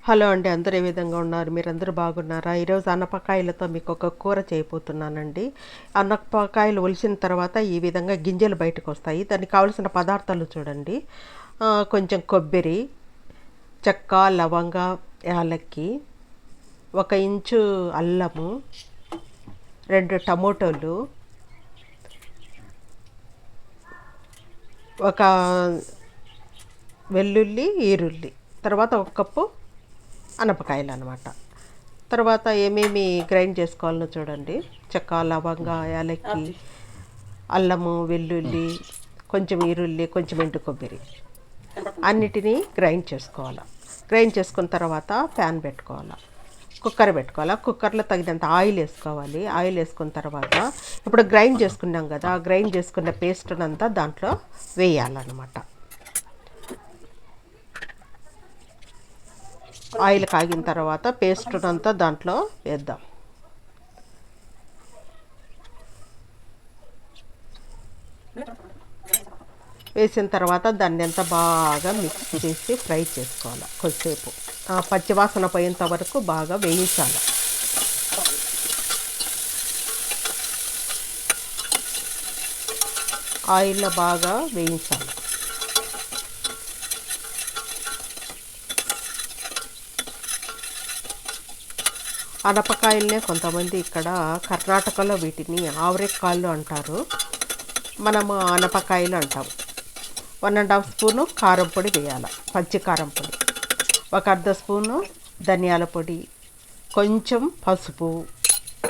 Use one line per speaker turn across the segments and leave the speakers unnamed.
Hello అండి, అందరూ ఏ విధంగా ఉన్నారు? మీరందరూ బాగున్నారా? ఈరోజు అనపకాయలతో మీకు ఒక కూర చేయబోతున్నానండి. అనపకాయలు ఒలిసిన తర్వాత ఈ విధంగా గింజలు బయటకు వస్తాయి. దానికి కావలసిన పదార్థాలు చూడండి. కొంచెం కొబ్బరి, చెక్క, లవంగ, యాలక్కి, 1 ఇంచు అల్లము, 2 టమోటోలు, ఒక వెల్లుల్లి, ఈరుల్లి, తర్వాత 1 కప్పు అనపకాయలు అనమాట. తర్వాత ఏమేమి గ్రైండ్ చేసుకోవాలో చూడండి. చెక్క, లవంగ, యాలక్కి, అల్లము, వెల్లుల్లి, కొంచెం ఈరుల్లి, కొంచెం ఎండు కొబ్బరి అన్నిటినీ గ్రైండ్ చేసుకోవాలి. గ్రైండ్ చేసుకున్న తర్వాత ప్యాన్ పెట్టుకోవాలి, కుక్కర్ పెట్టుకోవాలి. కుక్కర్లో తగినంత ఆయిల్ వేసుకోవాలి. ఆయిల్ వేసుకున్న తర్వాత ఇప్పుడు గ్రైండ్ చేసుకున్నాం కదా, గ్రైండ్ చేసుకున్న పేస్ట్నంతా దాంట్లో వేయాలన్నమాట. ఆయిల్ కాగిన తర్వాత పేస్ట్నంతా దాంట్లో వేద్దాం. వేసిన తర్వాత దాన్ని ఎంత బాగా మిక్స్ చేసి ఫ్రై చేసుకోవాలి. కొద్దిసేపు పచ్చివాసన పోయేంత వరకు బాగా వేయించాలి. ఆయిల్లో బాగా వేయించాలి. అనపకాయలనే కొంతమంది ఇక్కడ కర్ణాటకలో వీటిని ఆవరెక్కాయలు అంటారు, మనము అనపకాయలు అంటాము. 1½ స్పూను కారం పొడి వేయాలి, పచ్చి కారం పొడి, 1 అర్ధ స్పూను ధనియాల పొడి, కొంచెం పసుపు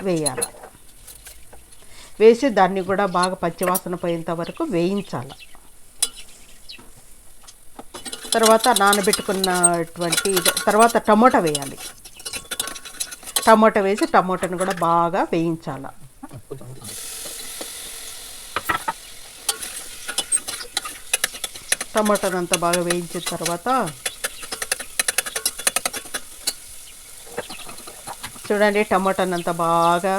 వేయాలి. వేసి దాన్ని కూడా బాగా పచ్చివాసన పోయేంత వరకు వేయించాలి. తర్వాత నానబెట్టుకున్నటువంటి తర్వాత టమోటా వేయాలి. టమోటా వేసి టమోటాను కూడా బాగా వేయించాలి. టమోటాను అంతా బాగా వేయించిన తర్వాత చూడండి, టమోటాను అంతా బాగా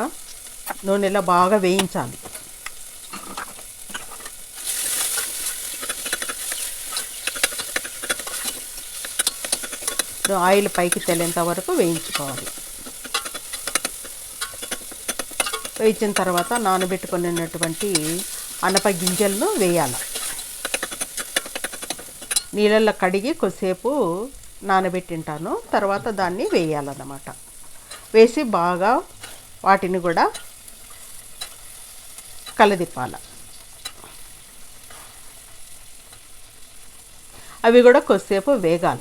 నూనెలో బాగా వేయించాలి. ఆయిల్ పైకి తేలేంత వరకు వేయించుకోవాలి. వేయించిన తర్వాత నానబెట్టుకున్నటువంటి అనప గింజలను వేయాలి. నీళ్ళల్లో కడిగి కొద్దిసేపు నానబెట్టింటాను. తర్వాత దాన్ని వేయాలన్నమాట. వేసి బాగా వాటిని కూడా కలదిప్పాలి. అవి కూడా కొద్దిసేపు వేగాల.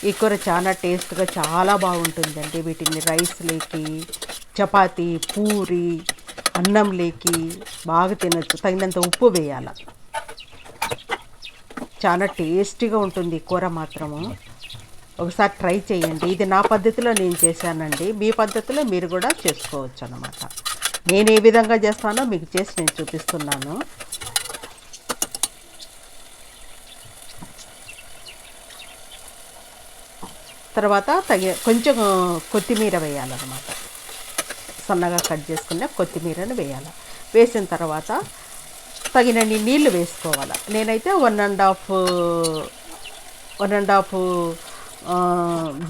ఈ కూర చాలా టేస్ట్గా చాలా బాగుంటుందండి. వీటిని రైస్లోకి, చపాతీ, పూరి, అన్నంలోకి బాగా తినచ్చు. తగినంత ఉప్పు వేయాలి. చాలా టేస్టీగా ఉంటుంది ఈ కూర మాత్రము. ఒకసారి ట్రై చేయండి. ఇది నా పద్ధతిలో నేను చేశానండి. మీ పద్ధతిలో మీరు కూడా చేసుకోవచ్చు అన్నమాట. నేను ఏ విధంగా చేస్తానో మీకు చేసి నేను చూపిస్తున్నాను. తర్వాత కొంచెం కొత్తిమీర వేయాలన్నమాట. సన్నగా కట్ చేసుకున్న కొత్తిమీరను వేయాలి. వేసిన తర్వాత తగినన్ని నీళ్లు వేసుకోవాలి. నేనైతే 1½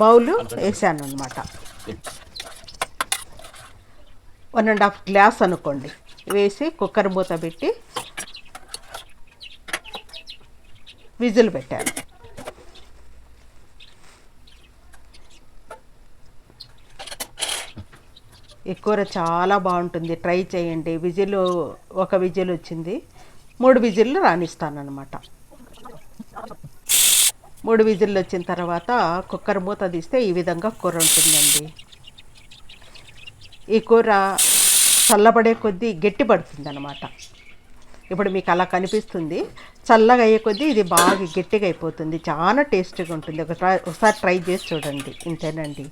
బౌలు వేసాను అనమాట. 1½ గ్లాస్ అనుకోండి. వేసి కుక్కర్ మూత పెట్టి విజిల్ పెట్టాను. ఈ కూర చాలా బాగుంటుంది, ట్రై చేయండి. ఒక విజిల్ వచ్చింది, 3 విజిల్లు రాణిస్తానమాట. 3 విజిల్లు వచ్చిన తర్వాత కుక్కర్ మూత తీస్తే ఈ విధంగా కూర ఉంటుందండి. ఈ కూర చల్లబడే కొద్దీ గట్టి పడుతుంది అన్నమాట. ఇప్పుడు మీకు అలా కనిపిస్తుంది. చల్లగా అయ్యే కొద్దీ ఇది బాగా గట్టిగా అయిపోతుంది. చాలా టేస్టీగా ఉంటుంది. ఒకసారి ట్రై చేసి చూడండి. ఇంతేనండి.